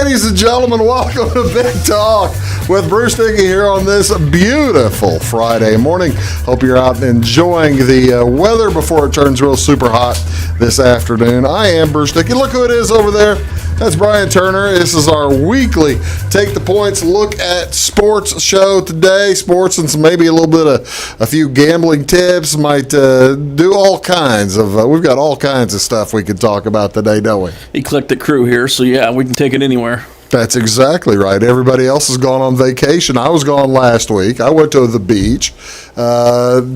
ladies and gentlemen, welcome to Big Talk with Bruce Dickey here on this beautiful Friday morning. Hope you're out enjoying the weather before it turns real super hot this afternoon. I am Bruce Dickey. Look who it is over there. That's Brian Turner. This is our weekly Take the Points look at sports show today. Sports and maybe a little bit of a few gambling tips. Might do all kinds of, we've got all kinds of stuff we could talk about today, don't we? Eclectic crew here, so yeah, we can take it anywhere. That's exactly right. Everybody else has gone on vacation. I was gone last week. I went to the beach.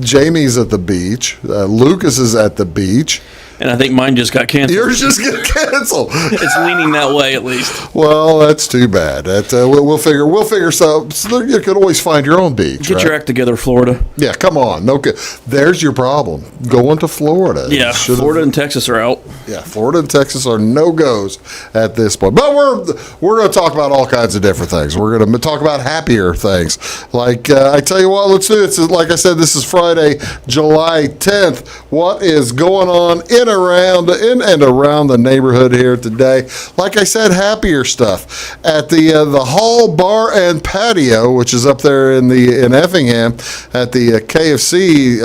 Jamie's at the beach. Lucas is at the beach. And I think mine just got canceled. Yours just got canceled. It's leaning that way, at least. Well, that's too bad. That we'll figure something. You could always find your own beach. Get your act together, Florida. Yeah, come on. No, there's your problem. Going to Florida. Yeah, Florida and Texas are out. Yeah, Florida and Texas are no-goes at this point. But we're going to talk about all kinds of different things. We're going to talk about happier things. Like, I tell you what, let's do it. Like I said, this is Friday, July 10th. What is going on in and around the neighborhood here today? Like I said, happier stuff. At the Hall Bar and Patio, which is up there in Effingham, at the KFC,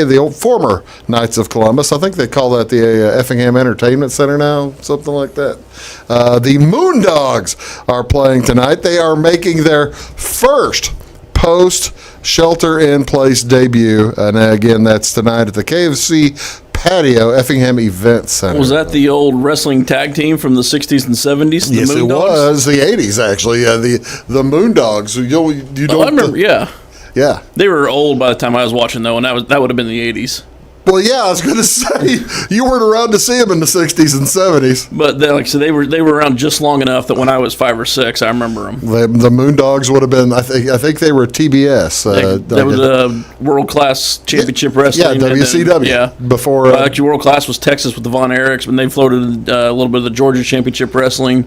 the old former Knights of Columbus. I think they call that the Effingham Entertainment Center now, something like that. The Moondogs are playing tonight. They are making their first post-shelter-in-place debut, and again, that's tonight at the KFC Patio, Effingham Event Center. Was that the old wrestling tag team from the 60s and 70s? Yes, it was. The 80s, actually. The Moondogs. You don't. I remember, yeah. Yeah. They were old by the time I was watching, though, and that would have been the 80s. Well, yeah, I was going to say, you weren't around to see them in the 60s and 70s. But they were around just long enough that when I was 5 or 6, I remember them. The Moondogs would have been, I think they were TBS. That was a World Class Championship Wrestling. Yeah, WCW. Yeah. Before. Actually, World Class was Texas with the Von Erichs, but they floated a little bit of the Georgia Championship Wrestling.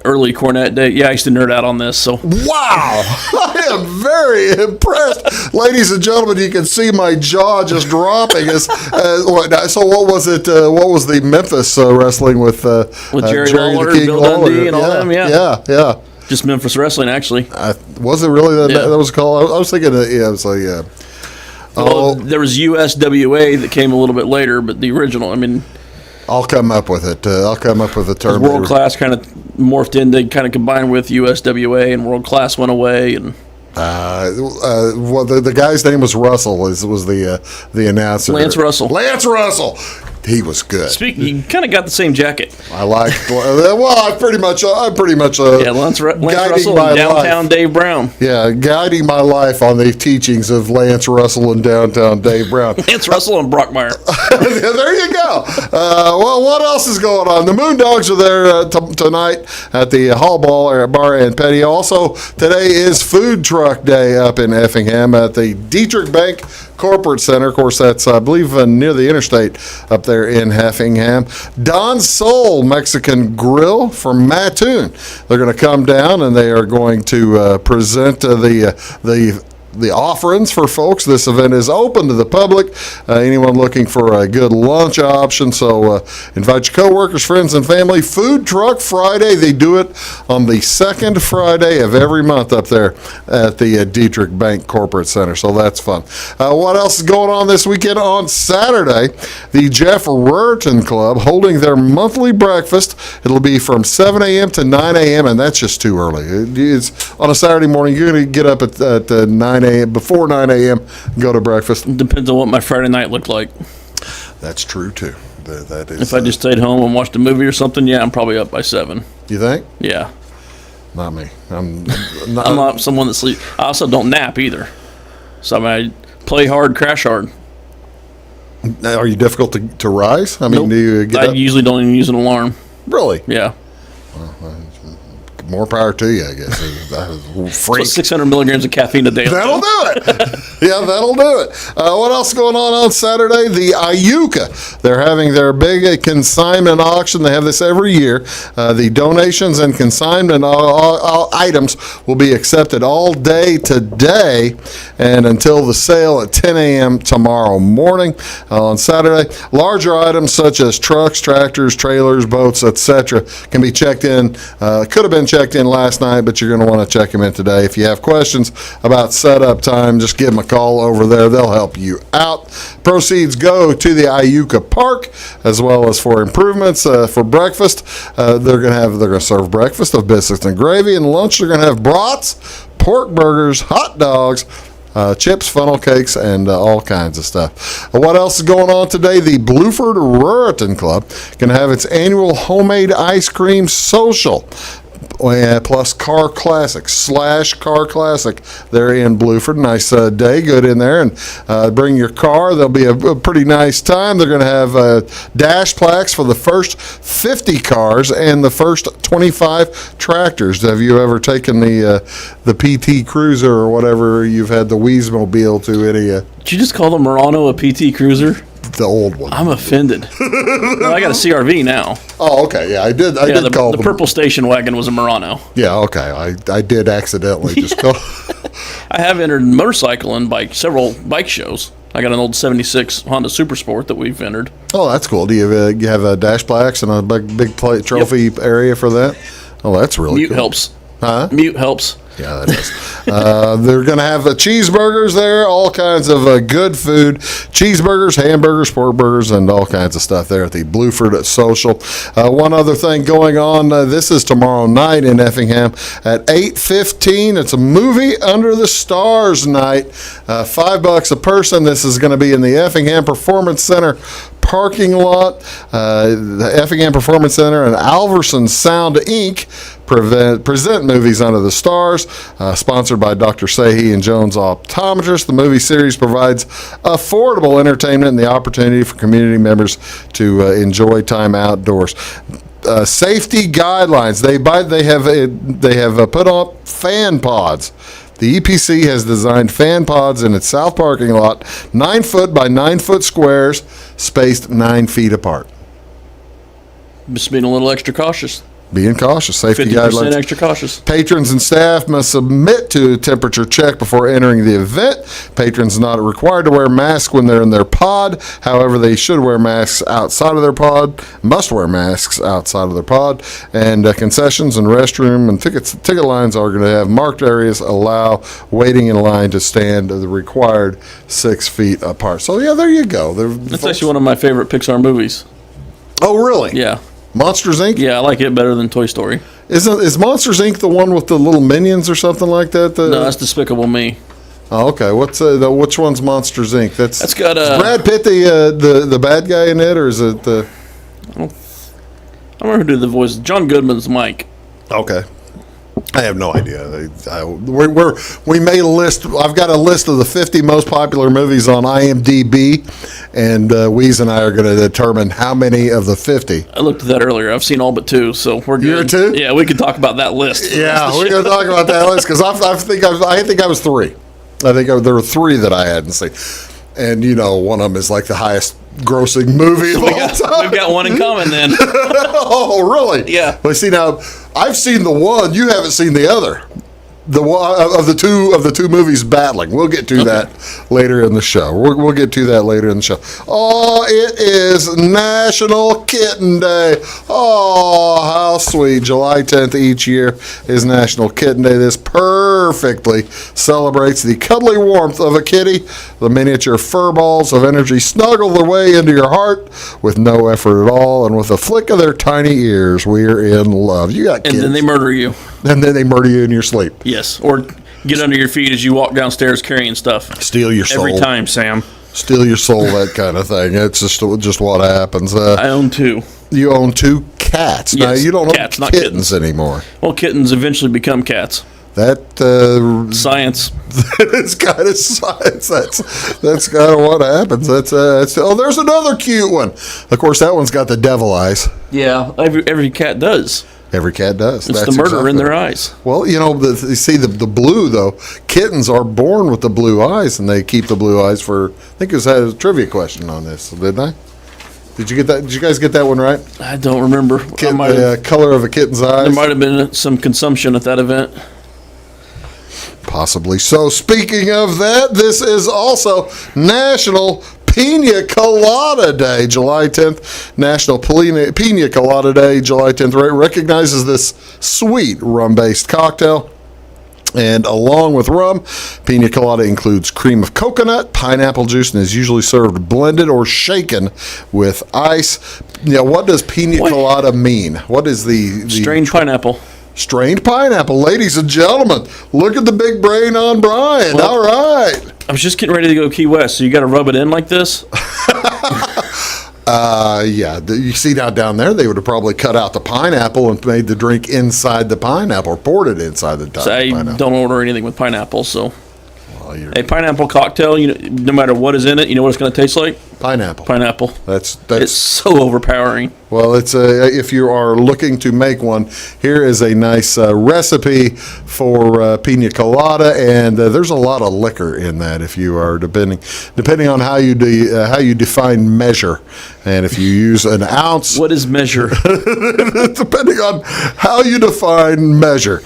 Early Cornette day. Yeah, I used to nerd out on this. So wow, I am very impressed, ladies and gentlemen. You can see my jaw just dropping. So what was it? What was the Memphis wrestling with Jerry Lawler, Bill Dundee, and all them? Yeah. Just Memphis Wrestling, actually. Was it really that was called? I was thinking. It was like. Well, there was USWA that came a little bit later, but the original. I mean. I'll come up with it. I'll come up with a term. World Class kind of morphed in. They kind of combined with USWA, and World Class went away. And well, the guy's name was Russell. Was the announcer? Lance Russell. Lance Russell. He was good. He kind of got the same jacket. I like. Well, I'm pretty much. Lance Russell and Downtown Dave Brown. Yeah, guiding my life on the teachings of Lance Russell and Downtown Dave Brown. Lance Russell and Brockmeyer. There you go. Well, what else is going on? The Moondogs are there tonight at the Hall Bar and Patio. Also, today is Food Truck Day up in Effingham at the Dietrich Bank Corporate Center. Of course, that's, I believe, near the interstate up there in Effingham. Don's Soul Mexican Grill from Mattoon. They're going to come down and they are going to present the offerings for folks. This event is open to the public. Anyone looking for a good lunch option. So invite your coworkers, friends, and family. Food Truck Friday. They do it on the second Friday of every month up there at the Dietrich Bank Corporate Center. So that's fun. What else is going on this weekend? On Saturday, the Jeff Rurton Club holding their monthly breakfast. It'll be from 7 a.m. to 9 a.m. and that's just too early. It's on a Saturday morning. You're going to get up at 9 a.m. before 9 a.m. go to breakfast. Depends on what my Friday night looked like. That's true too. That is. If I just stayed home and watched a movie or something, yeah, I'm probably up by 7. You think? Yeah. Not me. I'm not someone that sleeps. I also don't nap either. So I play hard, crash hard. Are you difficult to rise? I mean, nope. Do you get up? I usually don't even use an alarm. Really? Yeah. Well, more power to you, I guess. So 600 milligrams of caffeine a day. That'll do it. Yeah, that'll do it. What else going on Saturday? The Iuka. They're having their big consignment auction. They have this every year. The donations and consignment items will be accepted all day today and until the sale at 10 a.m. tomorrow morning. On Saturday, larger items such as trucks, tractors, trailers, boats, etc. can be checked in. Could have been checked checked in last night, but you're going to want to check him in today. If you have questions about setup time, just give them a call over there. They'll help you out. Proceeds go to the Iuka Park, as well as for improvements for breakfast. They're going to serve breakfast of biscuits and gravy, and lunch they're going to have brats, pork burgers, hot dogs, chips, funnel cakes, and all kinds of stuff. What else is going on today? The Bluford Ruritan Club can have its annual homemade ice cream social. Plus Car Classic / Car Classic. They're in Bluford. Nice day. Good in there and bring your car. There'll be a pretty nice time. They're going to have dash plaques for the first 50 cars and the first 25 tractors. Have you ever taken the PT Cruiser or whatever? You've had the Weezmobile to any? Did you just call the Murano a PT Cruiser? The old one. I'm offended. Well, I got a CRV now. Oh, okay. Yeah, I did call the them. purple station wagon was a Murano. Yeah, okay. I did accidentally just call. I have entered motorcycle and several bike shows. I got an old 76 Honda Super Sport that we've entered. Oh, that's cool. Do you have a dash plaques and a big trophy area for that? Oh, that's really Mute cool. helps. Huh? Mute helps. Yeah, that is. They're going to have cheeseburgers there, all kinds of good food. Cheeseburgers, hamburgers, pork burgers, and all kinds of stuff there at the Bluford Social. One other thing going on, this is tomorrow night in Effingham at 8:15. It's a movie under the stars night. $5 a person. This is going to be in the Effingham Performance Center parking lot. The Effingham Performance Center and Alverson Sound Inc. present Movies Under the Stars, sponsored by Dr. Sahi and Jones Optometrists. The movie series provides affordable entertainment and the opportunity for community members to enjoy time outdoors. Safety guidelines. They have put up fan pods. The EPC has designed fan pods in its south parking lot, 9-foot by 9-foot squares, spaced 9 feet apart. Just being a little extra cautious. Being cautious. Safety 50% guidelines. extra cautious. Patrons and staff must submit to a temperature check before entering the event. Patrons not required to wear masks when they're in their pod. However, they should wear masks outside of their pod. Must wear masks outside of their pod. And concessions and restroom and ticket lines are going to have marked areas. Allow waiting in line to stand the required 6 feet apart. So yeah, there you go. That's actually one of my favorite Pixar movies. Oh, really? Yeah. Monsters, Inc.? Yeah, I like it better than Toy Story. Is Monsters, Inc. the one with the little minions or something like that? No, that's Despicable Me. Oh, okay. Which one's Monsters, Inc.? That's got is Brad Pitt the bad guy in it, or is it the? I don't remember who did the voice. John Goodman's Mike. Okay. I have no idea. We made a list. I've got a list of the 50 most popular movies on IMDb, and Weez and I are going to determine how many of the 50. I looked at that earlier. I've seen all but 2, so we're good. You're 2? Yeah, we could talk about that list. Yeah, we're going to talk about that list because I think I was 3. I think there were 3 that I hadn't seen, and one of them is like the highest grossing movie of all time. We've got one in common then. Oh, really? Yeah. Well, see, now I've seen the one. You haven't seen the other. The one of the two movies battling. We'll get to that later in the show. We'll get to that later in the show. Oh, it is National Kitten Day. Oh, how sweet. July 10th each year is National Kitten Day. This perfectly celebrates the cuddly warmth of a kitty. The miniature fur balls of energy snuggle their way into your heart with no effort at all, and with a flick of their tiny ears, we're in love. You got kids. And then they murder you. And then they murder you in your sleep. Yes, or get under your feet as you walk downstairs carrying stuff. Steal your soul. Every time, Sam. Steal your soul, that kind of thing. It's just what happens. I own 2. You own 2 cats. Yes, now, you don't cats, own not kittens anymore. Well, kittens eventually become cats. That Science. It's kind of science. That's kind of what happens. That's there's another cute one. Of course, that one's got the devil eyes. Yeah, every cat does. Every cat does. It's the murder in their eyes. Well, you see the blue, though. Kittens are born with the blue eyes, and they keep the blue eyes for, I think it had a trivia question on this, didn't I? Did you get that? Did you guys get that one right? I don't remember. The color of a kitten's eyes. There might have been some consumption at that event. Possibly. So, speaking of that, this is also National Pina Colada Day, July 10th. National Pina Colada Day, July 10th, recognizes this sweet rum-based cocktail. And along with rum, pina colada includes cream of coconut, pineapple juice, and is usually served blended or shaken with ice. Now, what does pina colada mean? What is the strained pineapple? Strained pineapple. Ladies and gentlemen, look at the big brain on Brian. Well, all right. I was just getting ready to go Key West, so you got to rub it in like this? Yeah. You see now down there, they would have probably cut out the pineapple and made the drink inside the pineapple or poured it inside the pineapple. I don't order anything with pineapple, so. Well, a pineapple cocktail, no matter what is in it, you know what it's going to taste like? Pineapple. That's it's so overpowering. Well, it's if you are looking to make one, here is a nice recipe for pina colada, and there's a lot of liquor in that. If you are depending on how you define measure, and if you use an ounce, what is measure? Depending on how you define measure,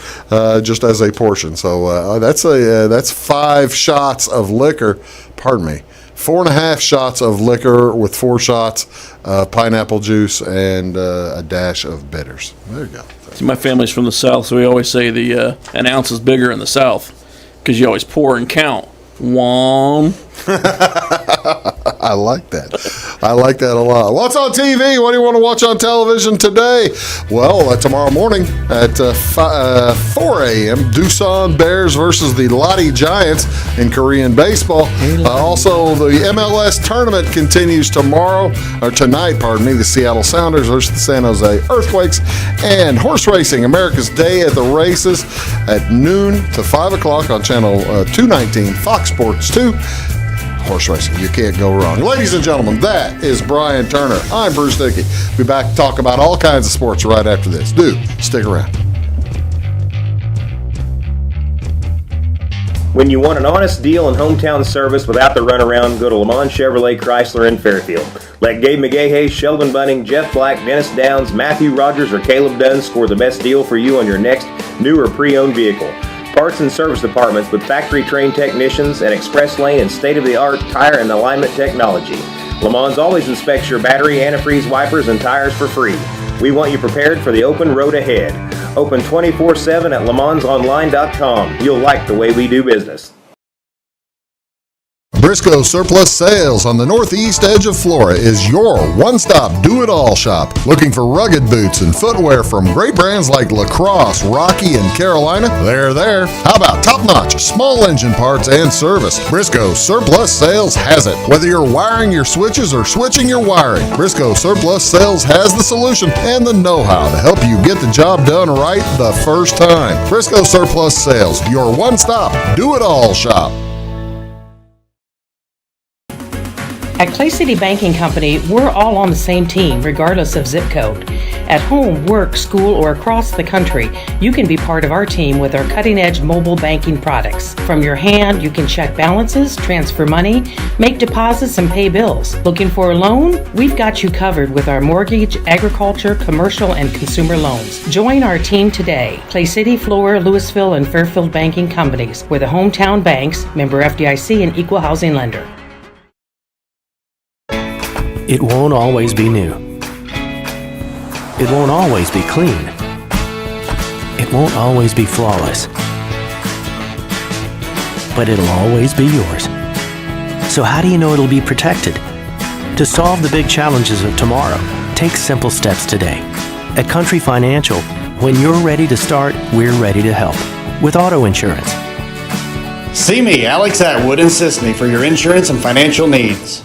just as a portion. So that's 5 shots of liquor. Pardon me. 4.5 shots of liquor with 4 shots of pineapple juice and a dash of bitters. There you go. See, my family's from the South, so we always say an ounce is bigger in the South because you always pour and count. 1. I like that. I like that a lot. What's on TV? What do you want to watch on television today? Well, tomorrow morning at 4 a.m., Doosan Bears versus the Lotte Giants in Korean baseball. Also, the MLS tournament continues tonight. The Seattle Sounders versus the San Jose Earthquakes. And horse racing, America's Day at the Races at noon to 5 o'clock on channel 219, Fox Sports 2. Horse racing, you can't go wrong. Ladies and gentlemen, that is Brian Turner. I'm Bruce Dickey. Be back to talk about all kinds of sports right after this. Do stick around. When you want an honest deal and hometown service without the runaround, go to Lamont Chevrolet Chrysler in Fairfield. Let Gabe McGahey, Sheldon Bunning, Jeff Black, Dennis Downs, Matthew Rogers, or Caleb Dunn score the best deal for you on your next new or pre-owned vehicle. Parts and service departments with factory-trained technicians and express lane and state-of-the-art tire and alignment technology. Lamont always inspects your battery, antifreeze, wipers, and tires for free. We want you prepared for the open road ahead. Open 24/7 at LeMansOnline.com. You'll like the way we do business. Briscoe Surplus Sales on the northeast edge of Flora is your one-stop do-it-all shop. Looking for rugged boots and footwear from great brands like Lacrosse, Rocky, and Carolina? They're there. How about top-notch small engine parts and service? Briscoe Surplus Sales has it. Whether you're wiring your switches or switching your wiring, Briscoe Surplus Sales has the solution and the know-how to help you get the job done right the first time. Briscoe Surplus Sales, your one-stop do-it-all shop. At Clay City Banking Company, we're all on the same team, regardless of zip code. At home, work, school, or across the country, you can be part of our team with our cutting-edge mobile banking products. From your hand, you can check balances, transfer money, make deposits, and pay bills. Looking for a loan? We've got you covered with our mortgage, agriculture, commercial, and consumer loans. Join our team today. Clay City, Flora, Louisville, and Fairfield Banking Companies. We're the hometown banks, member FDIC, and equal housing lender. It won't always be new. It won't always be clean. It won't always be flawless. But it'll always be yours. So how do you know it'll be protected? To solve the big challenges of tomorrow, take simple steps today. At Country Financial, when you're ready to start, we're ready to help. With auto insurance. See me, Alex Atwood in Sisney, for your insurance and financial needs.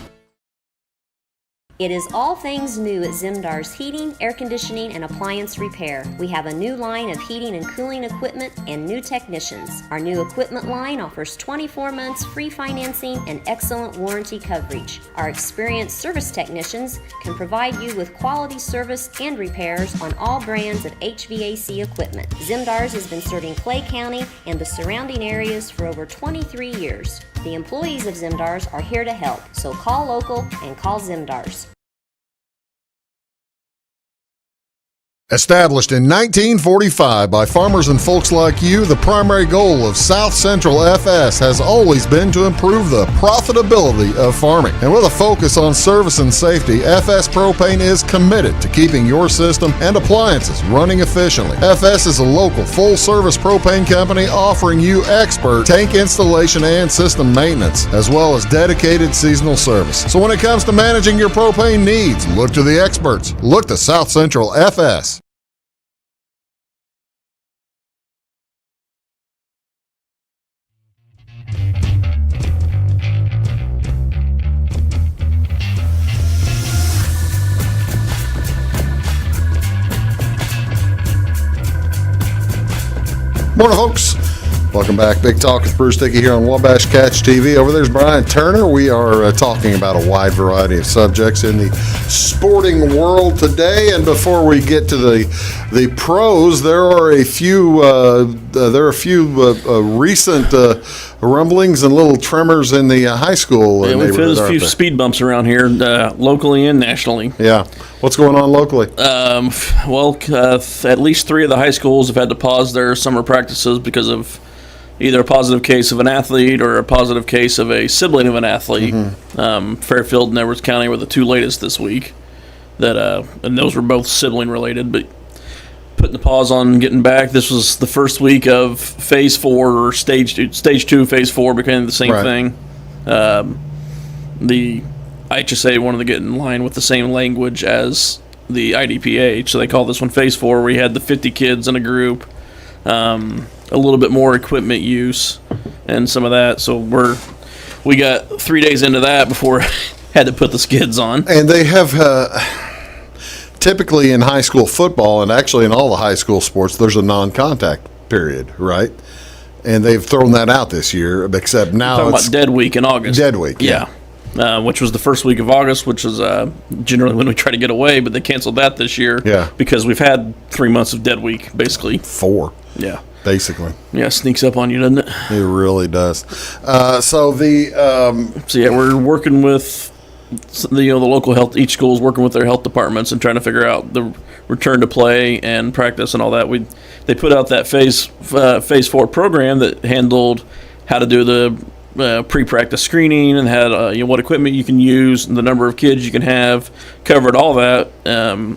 It is all things new at Zimdar's Heating, Air Conditioning, and Appliance Repair. We have a new line of heating and cooling equipment and new technicians. Our new equipment line offers 24 months free financing and excellent warranty coverage. Our experienced service technicians can provide you with quality service and repairs on all brands of HVAC equipment. Zimdar's has been serving Clay County and the surrounding areas for over 23 years. The employees of Zimdar's are here to help, so call local and call Zimdar's. Established in 1945 by farmers and folks like you, the primary goal of South Central FS has always been to improve the profitability of farming. And with a focus on service and safety, FS Propane is committed to keeping your system and appliances running efficiently. FS is a local full-service propane company offering you expert tank installation and system maintenance, as well as dedicated seasonal service. So when it comes to managing your propane needs, look to the experts. Look to South Central FS. Morning, folks. Welcome back. Big Talk with Bruce Dickey here on Wabash Catch TV. Over there's Brian Turner. We are talking about a wide variety of subjects in the sporting world today. And before we get to the pros, there are a few recent rumblings and little tremors in the high school. Yeah, we've neighborhood, had a few speed bumps around here, locally and nationally. Yeah. What's going on locally? At least 3 of the high schools have had to pause their summer practices because of either a positive case of an athlete or a positive case of a sibling of an athlete. Mm-hmm. Fairfield and Edwards County were the 2 latest this week. And those were both sibling related, but putting the pause on getting back. This was the first week of Phase 4 or Stage 2, Phase 4 became the same thing. The IHSA wanted to get in line with the same language as the IDPH, so they call this one Phase 4, where we had the 50 kids in a group, a little bit more equipment use, and some of that. So we got 3 days into that before had to put the skids on. And they have typically in high school football, and actually in all the high school sports, there's a non-contact period, right? And they've thrown that out this year, except now it's about Dead Week in August. Dead Week, yeah. Which was the first week of August, which is generally when we try to get away, but they canceled that this year. Yeah. Because we've had 3 months of Dead Week, basically. 4. Yeah. Basically. Yeah, it sneaks up on you, doesn't it? It really does. So we're working with the local health. Each school is working with their health departments and trying to figure out the return to play and practice and all that. They put out that phase 4 program that handled how to do the pre-practice screening and had what equipment you can use, and the number of kids you can have, covered all that.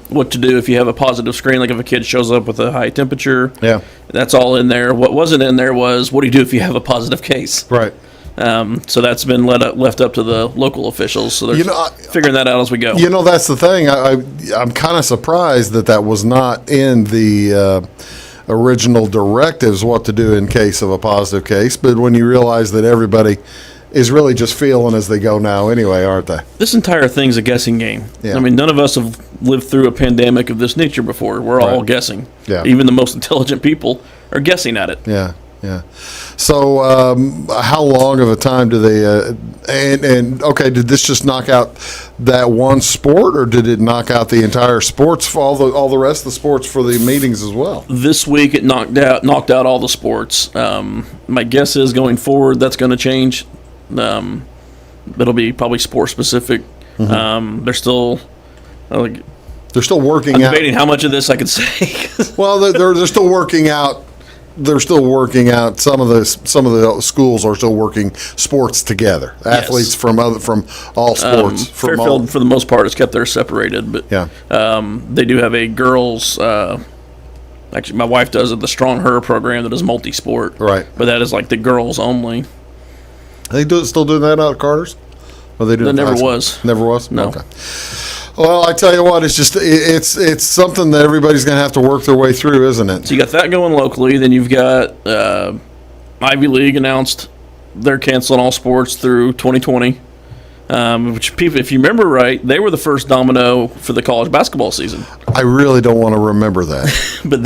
What to do if you have a positive screen, like if a kid shows up with a high temperature. Yeah, that's all in there. What wasn't in there was what do you do if you have a positive case. Right. So that's been left up to the local officials. So they're figuring that out as we go. That's the thing. I'm kind of surprised that was not in the original directives what to do in case of a positive case, but when you realize that everybody is really just feeling as they go now anyway, aren't they? This entire thing's a guessing game. Yeah. I mean, none of us have lived through a pandemic of this nature before. We're all guessing. Yeah. Even the most intelligent people are guessing at it. Yeah. Yeah. So, how long of a time do they? Did this just knock out that one sport, or did it knock out the entire sports for all the rest of the sports for the meetings as well? This week it knocked out all the sports. My guess is going forward that's going to change. It'll be probably sport specific. Mm-hmm. They're still working. I'm debating how much of this I could say. Well, they're still working out. They're still working out. Some of the schools are still working sports together. Athletes from all sports. Fairfield, for the most part, has kept theirs separated. But they do have a girls. Actually, my wife does the Strong Her program that is multi-sport. Right. But that is like the girls only. They still doing that out at Carter's? Or they do? That never was. Never was. No. Okay. Well, I tell you what, it's just it's something that everybody's going to have to work their way through, isn't it? So you got that going locally. Then you've got Ivy League announced they're canceling all sports through 2020. Which people, if you remember right, they were the first domino for the college basketball season. I really don't want to remember that. But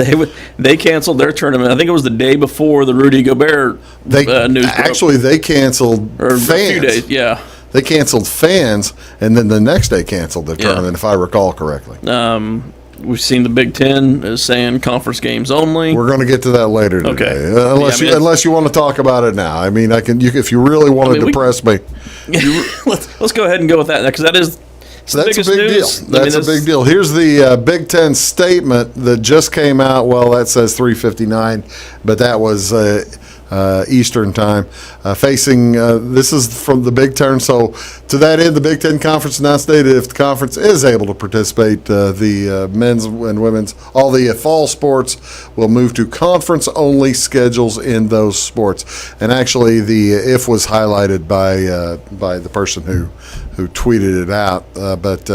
they canceled their tournament. I think it was the day before the Rudy Gobert news. Actually, they canceled fans. A few days, yeah. They canceled fans, and then the next day canceled the tournament, if I recall correctly. We've seen the Big Ten is saying conference games only. We're going to get to that later today. Okay. Unless you want to talk about it now. I mean, if you really want to depress me. Let's go ahead and go with that, because So that's a biggest big news. deal. That's a big deal. Here's the Big Ten statement that just came out. Well, that says 3:59, but that was Eastern time. Facing this is from the Big Ten. So to that end, the Big Ten Conference now stated if the conference is able to participate, the men's and women's, all the fall sports will move to conference-only schedules in those sports. And actually, the if was highlighted by the person who tweeted it out. But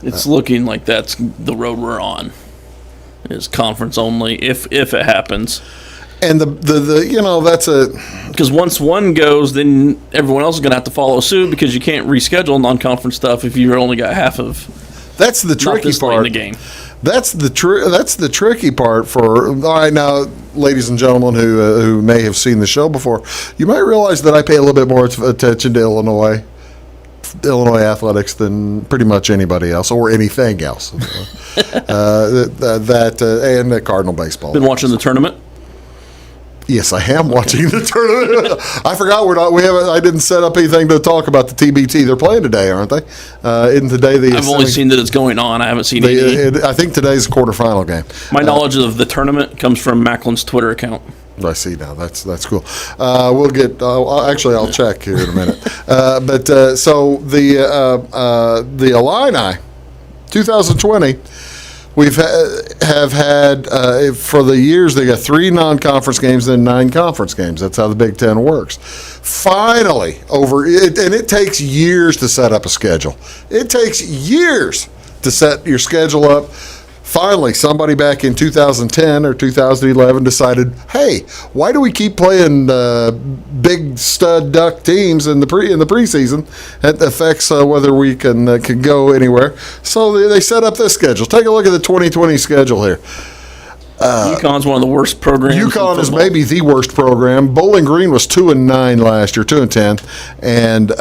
it's looking like that's the road we're on. Is conference only if it happens. And the that's a because once one goes, then everyone else is going to have to follow suit because you can't reschedule non-conference stuff if you only got half of. That's the tricky part. In the game. That's the tricky part for. All right, now, ladies and gentlemen who may have seen the show before, you might realize that I pay a little bit more attention to Illinois athletics than pretty much anybody else or anything else. And the Cardinal baseball. Been watching the tournament. Yes, I am watching the tournament. I forgot I didn't set up anything to talk about the TBT. They're playing today, aren't they? Isn't today the? I've only seen that it's going on. I haven't seen any. I think today's a quarterfinal game. My knowledge of the tournament comes from Macklin's Twitter account. I see now. That's cool. We'll get. I'll check here in a minute. So the Illini, 2020. We've have had for the years they got 3 non-conference games and 9 conference games. That's how the Big Ten works. Finally, and it takes years to set up a schedule. It takes years to set your schedule up. Finally, somebody back in 2010 or 2011 decided, hey, why do we keep playing big stud duck teams in the preseason? It affects whether we can go anywhere. So they set up this schedule. Take a look at the 2020 schedule here. UConn's one of the worst programs. UConn is maybe the worst program. Bowling Green was 2-9 last year, 2-10, and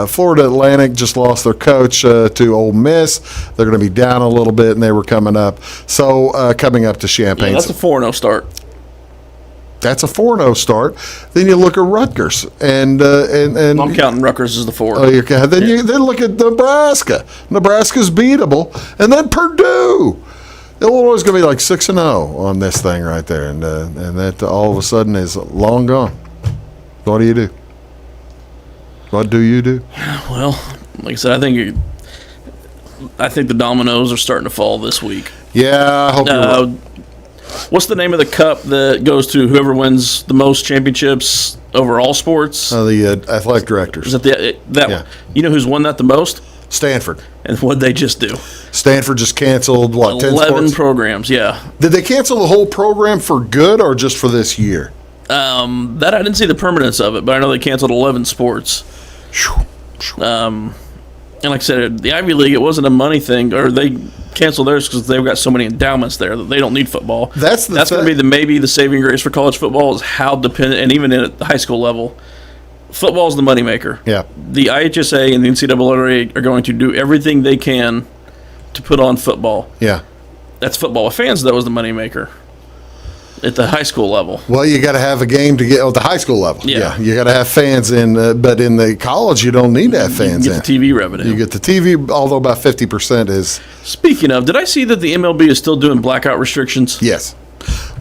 Florida Atlantic just lost their coach to Ole Miss. They're going to be down a little bit, and they were coming up. So coming up to Champaign. Yeah, that's a 4-0 start. That's a 4-0 start. Then you look at Rutgers, and I'm counting Rutgers as the 4. Oh, you're counting. Then look at Nebraska. Nebraska's beatable, and then Purdue. Illinois is going to be like 6-0 on this thing right there, and that all of a sudden is long gone. What do you do? What do you do? Well, like I said, I think the dominoes are starting to fall this week. Yeah, I hope you're right. What's the name of the cup that goes to whoever wins the most championships over all sports? The athletic directors. Is that Yeah. You know who's won that the most? Stanford. And what'd they just do? Stanford just canceled, 10 11 sports? programs, yeah. Did they cancel the whole program for good or just for this year? That I didn't see the permanence of it, but I know they canceled 11 sports. And like I said, the Ivy League, it wasn't a money thing, or they canceled theirs because they've got so many endowments there that they don't need football. That's going to be maybe the saving grace for college football is how dependent, and even at the high school level, football is the moneymaker. Yeah. The IHSA and the NCAA are going to do everything they can to put on football. Yeah. That's football. Fans, that was the moneymaker at the high school level. Well, you got to have a game to get at the high school level. Yeah. You got to have fans in, but in the college, you don't need to have fans in. You get the TV revenue. You get the TV, although about 50% is. Speaking of, did I see that the MLB is still doing blackout restrictions? Yes.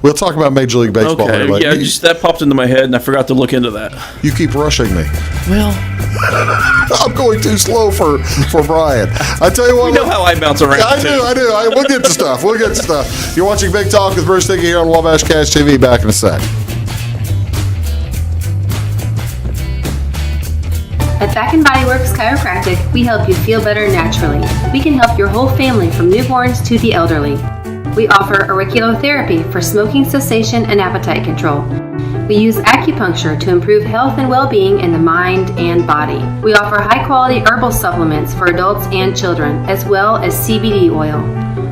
We'll talk about Major League Baseball okay. later. Yeah, that popped into my head, and I forgot to look into that. You keep rushing me. Well, I'm going too slow for Brian. I tell you what. You know how I bounce around. I do. We'll get to stuff. You're watching Big Talk with Bruce Dickey here on Wabash Cash TV. Back in a sec. At Back & Body Works Chiropractic, we help you feel better naturally. We can help your whole family from newborns to the elderly. We offer auriculotherapy for smoking cessation and appetite control. We use acupuncture to improve health and well-being in the mind and body. We offer high-quality herbal supplements for adults and children, as well as CBD oil.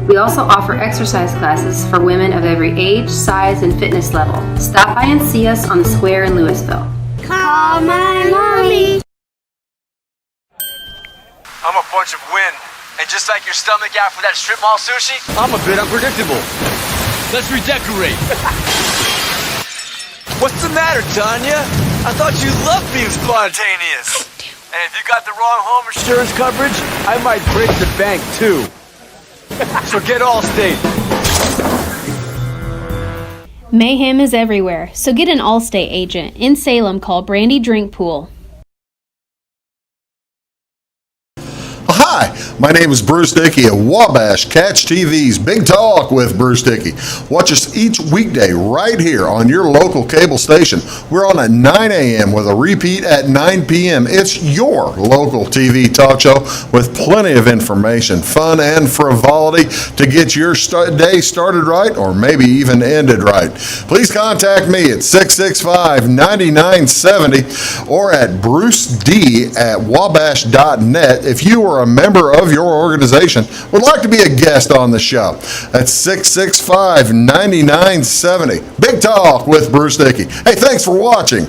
We also offer exercise classes for women of every age, size, and fitness level. Stop by and see us on the square in Louisville. Call my mommy. I'm a bunch of wind. And just like your stomach after that strip mall sushi, I'm a bit unpredictable. Let's redecorate. What's the matter, Tanya? I thought you loved being spontaneous. And if you got the wrong home insurance coverage, I might break the bank too. So get Allstate. Mayhem is everywhere, so get an Allstate agent. In Salem, call Brandy Drink Pool. Hi, my name is Bruce Dickey of Wabash Catch TV's Big Talk with Bruce Dickey. Watch us each weekday right here on your local cable station. We're on at 9 a.m. with a repeat at 9 p.m. It's your local TV talk show with plenty of information, fun, and frivolity to get your day started right or maybe even ended right. Please contact me at 665-9970 or at bruced@wabash.net if you are a member of your organization would like to be a guest on the show. That's 665-9970. Big Talk with Bruce Dickey. Hey, thanks for watching.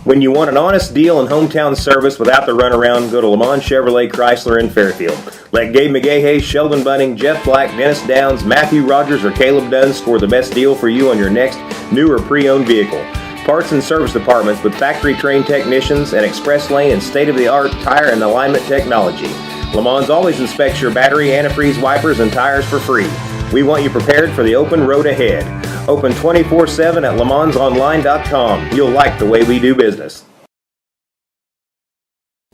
When you want an honest deal and hometown service without the runaround, go to Lamont Chevrolet Chrysler in Fairfield. Let Gabe McGahey, Sheldon Bunning, Jeff Black, Dennis Downs, Matthew Rogers, or Caleb Dunn score the best deal for you on your next new or pre-owned vehicle. Parts and service departments with factory-trained technicians and express lane and state-of-the-art tire and alignment technology. Lamont always inspects your battery, antifreeze, wipers, and tires for free. We want you prepared for the open road ahead. Open 24/7 at LaMonsOnline.com. You'll like the way we do business.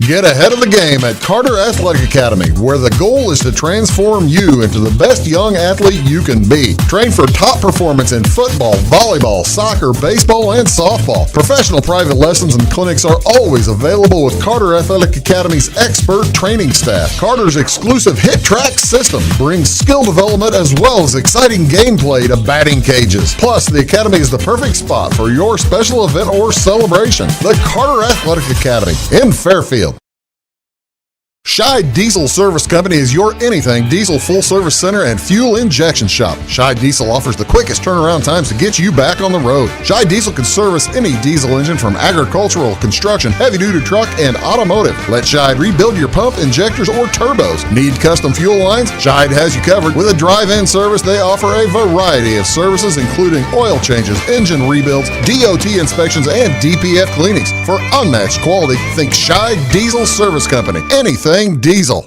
Get ahead of the game at Carter Athletic Academy, where the goal is to transform you into the best young athlete you can be. Train for top performance in football, volleyball, soccer, baseball, and softball. Professional private lessons and clinics are always available with Carter Athletic Academy's expert training staff. Carter's exclusive Hit Track system brings skill development as well as exciting gameplay to batting cages. Plus, the Academy is the perfect spot for your special event or celebration. The Carter Athletic Academy in Fairfield. Scheid Diesel Service Company is your anything diesel full service center and fuel injection shop. Scheid Diesel offers the quickest turnaround times to get you back on the road. Scheid Diesel can service any diesel engine from agricultural, construction, heavy-duty truck, and automotive. Let Scheid rebuild your pump, injectors, or turbos. Need custom fuel lines? Scheid has you covered. With a drive-in service, they offer a variety of services including oil changes, engine rebuilds, DOT inspections, and DPF cleanings. For unmatched quality, think Scheid Diesel Service Company. Anything diesel.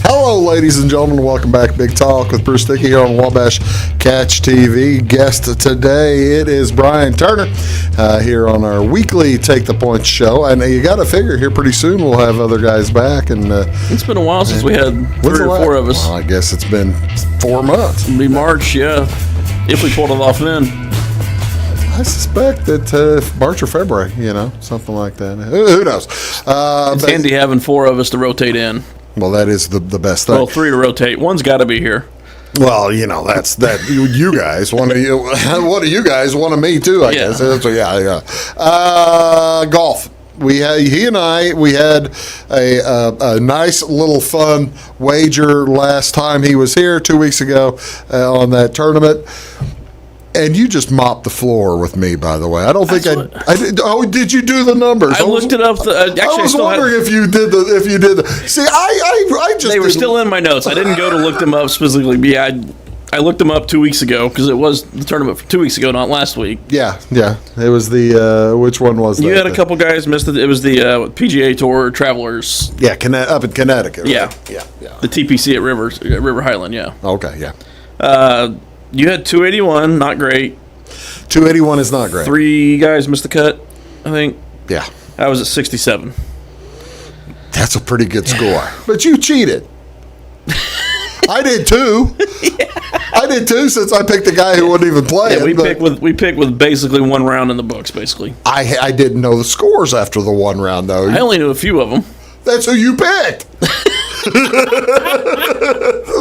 Hello, ladies and gentlemen. Welcome back. Big Talk with Bruce Dickey here on Wabash Catch TV. Guest today, it is Brian Turner here on our weekly Take the Point show. And you got to figure here pretty soon we'll have other guys back. And it's been a while since we had 3 or 4 of us. Well, I guess it's been 4 months. It'll be March, yeah. If we pulled it off then. I suspect that March or February, something like that. Who knows? It's handy having 4 of us to rotate in. Well, that is the best thing. Well, 3 to rotate. One's got to be here. Well, that's that. You guys, one of you guys, one of me too. I guess. Yeah. Golf. We had a nice little fun wager last time he was here 2 weeks ago on that tournament. And you just mopped the floor with me, by the way. I don't think I did. Oh, did you do the numbers? I looked it up. Actually, I was wondering if you did the. See, I just. They were still in my notes. I didn't go to look them up specifically. But yeah, I looked them up 2 weeks ago because it was the tournament for 2 weeks ago, not last week. Yeah. It was the which one was that? You had a couple guys missed it. It was the PGA Tour Travelers. Yeah, up in Connecticut. Right? Yeah. The TPC at River Highland. Yeah. Okay. Yeah. You had 281, not great. 281 is not great. 3 guys missed the cut, I think. Yeah. I was at 67. That's a pretty good score. But you cheated. I did too. I did too, since I picked a guy who wouldn't even play. Yeah, we picked with basically 1 round in the books, basically. I didn't know the scores after the 1 round, though. I only knew a few of them. That's who you picked.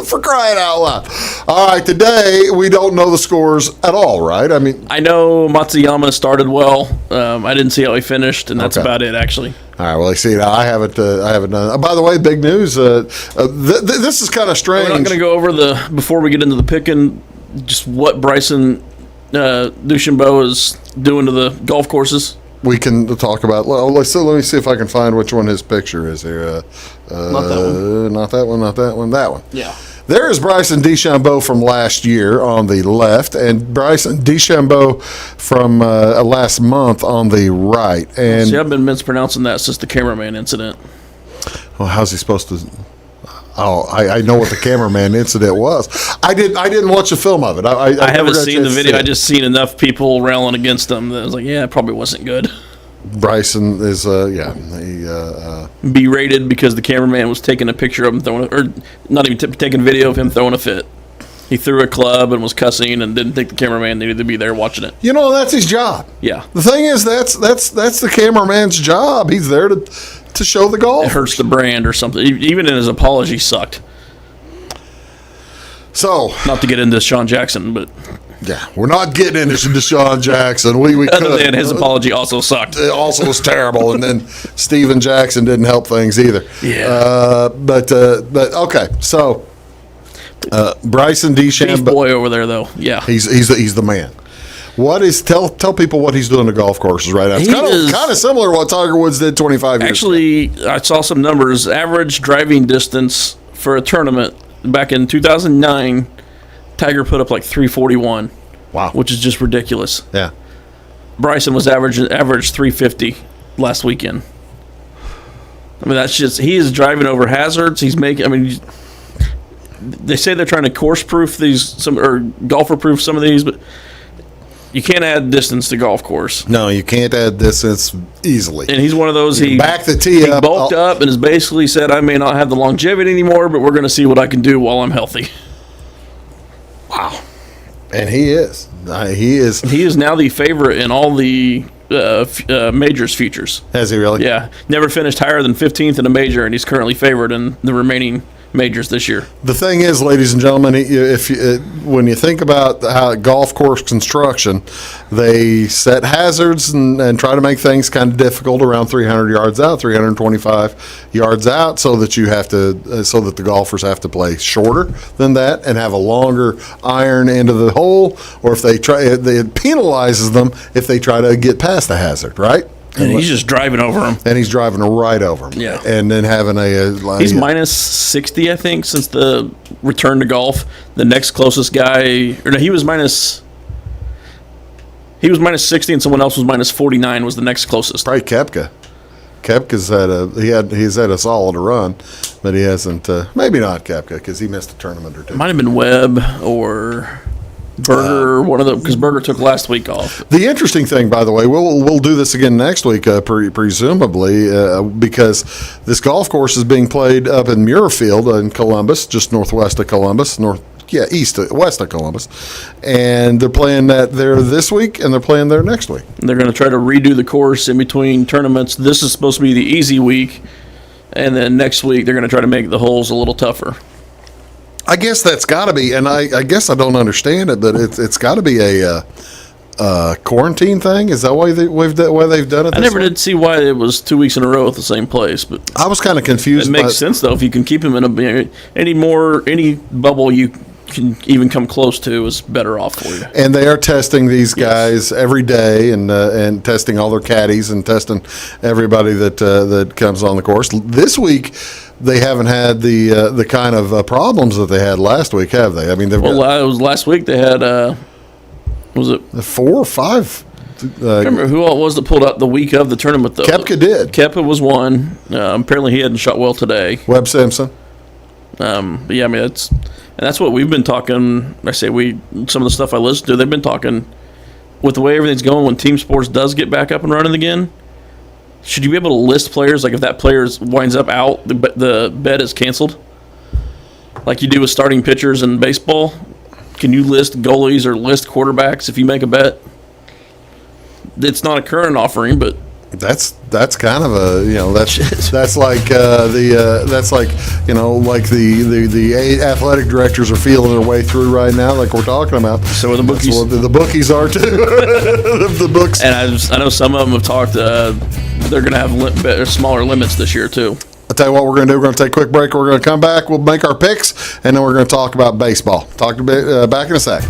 For crying out loud. All right, today we don't know the scores at all, right? I mean, I know Matsuyama started well. I didn't see how he finished, and that's about it, actually. All right, well, see, now I haven't done. By the way, big news. This is kind of strange. We're not going to go over before we get into the picking, just what Bryson DeChambeau is doing to the golf courses. We can talk about. Let me see if I can find which one his picture is here. Not that one. Not that one. Not that one. That one. Yeah. There is Bryson DeChambeau from last year on the left, and Bryson DeChambeau from last month on the right. And see, I've been mispronouncing that since the cameraman incident. Well, how's he supposed to? Oh, I know what the cameraman incident was. I didn't watch the film of it. I haven't seen the video. I just seen enough people railing against him that I was like, yeah, it probably wasn't good. Bryson is berated because the cameraman was taking a picture of him throwing, or not even taking video of him throwing a fit. He threw a club and was cussing and didn't think the cameraman needed to be there watching it. You know, that's his job. Yeah. The thing is, that's the cameraman's job. He's there to show the golf. It hurts the brand or something. Even in his apology, sucked. So, not to get into Sean Jackson, but yeah, we're not getting into Deshaun Jackson. We other than his apology also sucked. It also was terrible, and then Steven Jackson didn't help things either. Yeah. But okay, so Bryson DeChambeau, beef boy over there though. Yeah, he's the man. What is tell people what he's doing to golf courses right now? It's kind of similar to what Tiger Woods did 25 years ago. Actually, I saw some numbers. Average driving distance for a tournament back in 2009, Tiger put up like 341. Wow, which is just ridiculous. Yeah. Bryson was average 350 last weekend. I mean, that's just, he is driving over hazards. He's making, I mean, they say they're trying to course proof these, or golfer proof some of these, but you can't add distance to golf course. No, you can't add distance easily. And he's one of those, he back the tee he up, bulked up and has basically said, I may not have the longevity anymore, but we're going to see what I can do while I'm healthy. Wow. And he is. He is now the favorite in all the majors futures. Has he really? Yeah. Never finished higher than 15th in a major, and he's currently favored in the remaining majors this year. The thing is, ladies and gentlemen, when you think about how golf course construction, they set hazards and try to make things kind of difficult around 300 yards out, 325 yards out, so that so that the golfers have to play shorter than that and have a longer iron into the hole, or if it penalizes them if they try to get past the hazard, right? And he's just driving over him. And he's driving right over him. Yeah. And then having he's minus 60, I think, since the return to golf. The next closest guy, or no, he was minus 60, and someone else was minus 49. Was the next closest. Probably Koepka. Koepka's he's had a solid run, but he hasn't. Maybe not Koepka because he missed a tournament or two. It might have been Webb or Berger, one of them, because Berger took last week off. The interesting thing, by the way, we'll do this again next week, presumably, because this golf course is being played up in Muirfield in Columbus, just northwest of Columbus, west of Columbus, and they're playing that there this week, and they're playing there next week. And they're going to try to redo the course in between tournaments. This is supposed to be the easy week, and then next week they're going to try to make the holes a little tougher. I guess that's got to be, and I guess I don't understand it, but it's got to be a quarantine thing. Is that why they've done it? I never did see why it was 2 weeks in a row at the same place, but I was kind of confused. It makes sense though. If you can keep them in any bubble you can even come close to is better off for you. And they are testing these guys every day, and testing all their caddies and testing everybody that comes on the course. This week, they haven't had the kind of problems that they had last week, have they? I mean, it was last week they had was it 4 or 5? I remember who all it was that pulled out the week of the tournament though. Koepka did. Koepka was one. Apparently he hadn't shot well today. Webb Simpson. But yeah, I mean that's what we've been talking. I say some of the stuff I listen to, they've been talking with the way everything's going. When team sports does get back up and running again, should you be able to list players, like if that player winds up out, the bet is canceled? Like you do with starting pitchers in baseball? Can you list goalies or list quarterbacks if you make a bet? It's not a current offering, but that's kind of a that's like the athletic directors are feeling their way through right now, like we're talking about. So are the bookies. That's what the bookies are too. The books. And I know some of them have talked. They're going to have smaller limits this year too. I'll tell you what we're going to do. We're going to take a quick break. We're going to come back. We'll make our picks, and then we're going to talk about baseball. Back in a sec.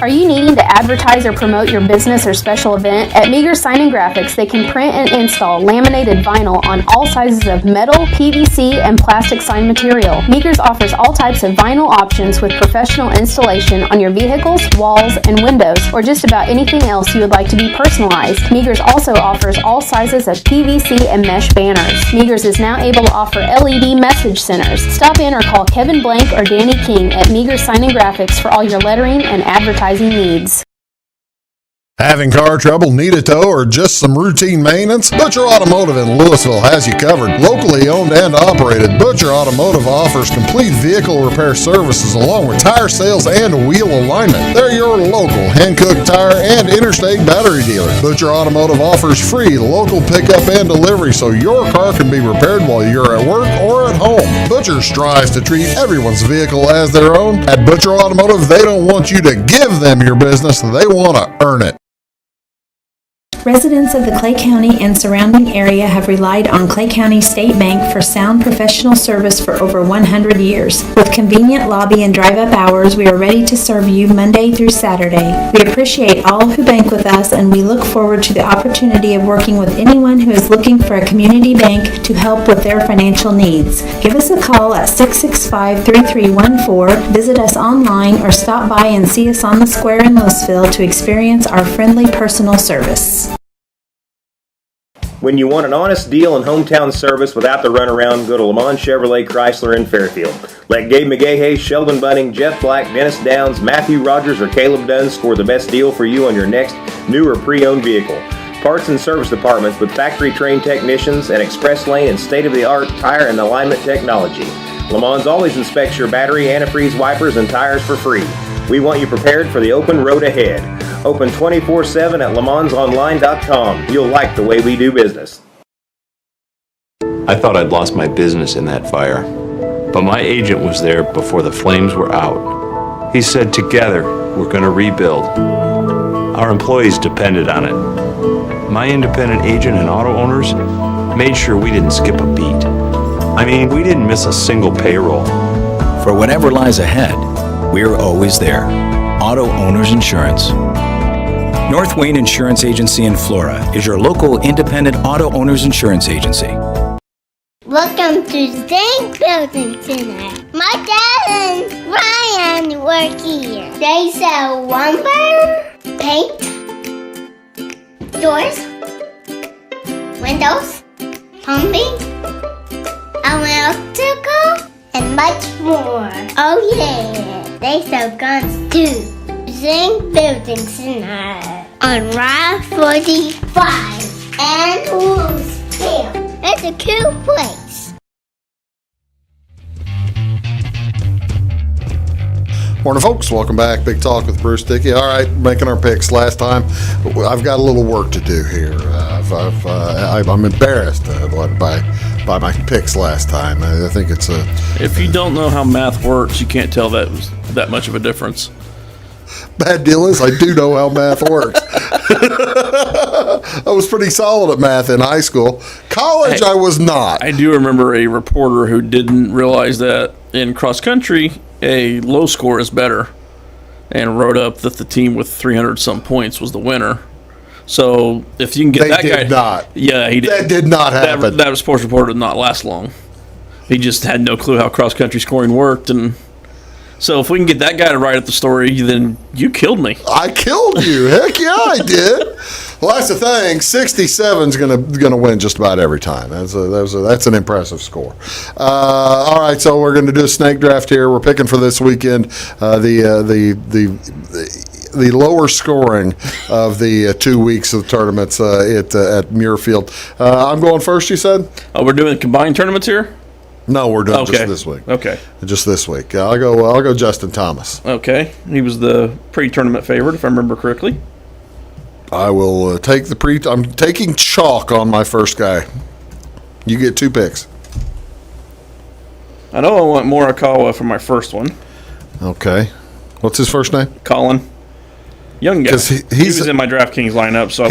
Are you needing to advertise or promote your business or special event? At Meager Sign and Graphics, they can print and install laminated vinyl on all sizes of metal, PVC, and plastic sign material. Meagers offers all types of vinyl options with professional installation on your vehicles, walls, and windows, or just about anything else you would like to be personalized. Meagers also offers all sizes of PVC and mesh banners. Meagers is now able to offer LED message centers. Stop in or call Kevin Blank or Danny King at Meager Sign and Graphics for all your lettering and advertising needs. Having car trouble, need a tow, or just some routine maintenance? Butcher Automotive in Louisville has you covered. Locally owned and operated, Butcher Automotive offers complete vehicle repair services along with tire sales and wheel alignment. They're your local Hankook tire and interstate battery dealer. Butcher Automotive offers free local pickup and delivery so your car can be repaired while you're at work or at home. Butcher strives to treat everyone's vehicle as their own. At Butcher Automotive, they don't want you to give them your business, they want to earn it. Residents of the Clay County and surrounding area have relied on Clay County State Bank for sound professional service for over 100 years. With convenient lobby and drive-up hours, we are ready to serve you Monday through Saturday. We appreciate all who bank with us, and we look forward to the opportunity of working with anyone who is looking for a community bank to help with their financial needs. Give us a call at 665-3314, visit us online, or stop by and see us on the square in Louisville to experience our friendly personal service. When you want an honest deal and hometown service without the runaround, go to Lamont Chevrolet Chrysler in Fairfield. Let Gabe McGahey, Sheldon Bunning, Jeff Black, Dennis Downs, Matthew Rogers, or Caleb Dunn score the best deal for you on your next new or pre-owned vehicle. Parts and service departments with factory-trained technicians and express lane and state-of-the-art tire and alignment technology. Lamont always inspects your battery, antifreeze, wipers, and tires for free. We want you prepared for the open road ahead. Open 24/7 at LeMansOnline.com. You'll like the way we do business. I thought I'd lost my business in that fire, but my agent was there before the flames were out. He said, together, we're going to rebuild. Our employees depended on it. My independent agent and auto owners made sure we didn't skip a beat. I mean, we didn't miss a single payroll. For whatever lies ahead, we're always there. Auto Owners Insurance. North Wayne Insurance Agency in Flora is your local independent auto owners insurance agency. Welcome to Zinc Building Center. My dad and Ryan work here. They sell lumber, paint, doors, windows, plumbing, electrical, and much more. Oh yeah, they sell guns too. Zinc Building Center on Route 45 and Louisville. It's a cool place. Morning, folks. Welcome back. Big Talk with Bruce Dickey. All right, making our picks last time. I've got a little work to do here. I'm embarrassed by my picks last time. I think it's a... If you don't know how math works, you can't tell that was that much of a difference. Bad deal is I do know how math works. I was pretty solid at math in high school. College, I was not. I do remember a reporter who didn't realize that in cross country, a low score is better, and wrote up that the team with 300-some points was the winner. So if you can get that guy... They did not. Yeah, he did. That did not happen. That sports reporter did not last long. He just had no clue how cross country scoring worked, and... So if we can get that guy to write up the story, then you killed me. I killed you. Heck yeah, I did. Well, that's the thing. 67's gonna win just about every time. That's an impressive score. All right, so we're going to do a snake draft here. We're picking for this weekend the lower scoring of the 2 weeks of tournaments at Muirfield. I'm going first. You said? Oh, we're doing combined tournaments here. No, we're doing just this week. Okay. Just this week. I'll go Justin Thomas. Okay. He was the pre-tournament favorite, if I remember correctly. I will take I'm taking chalk on my first guy. You get 2 picks. I know I want Morikawa for my first one. Okay. What's his first name? Colin. Young guy. Because he was in my DraftKings lineup. So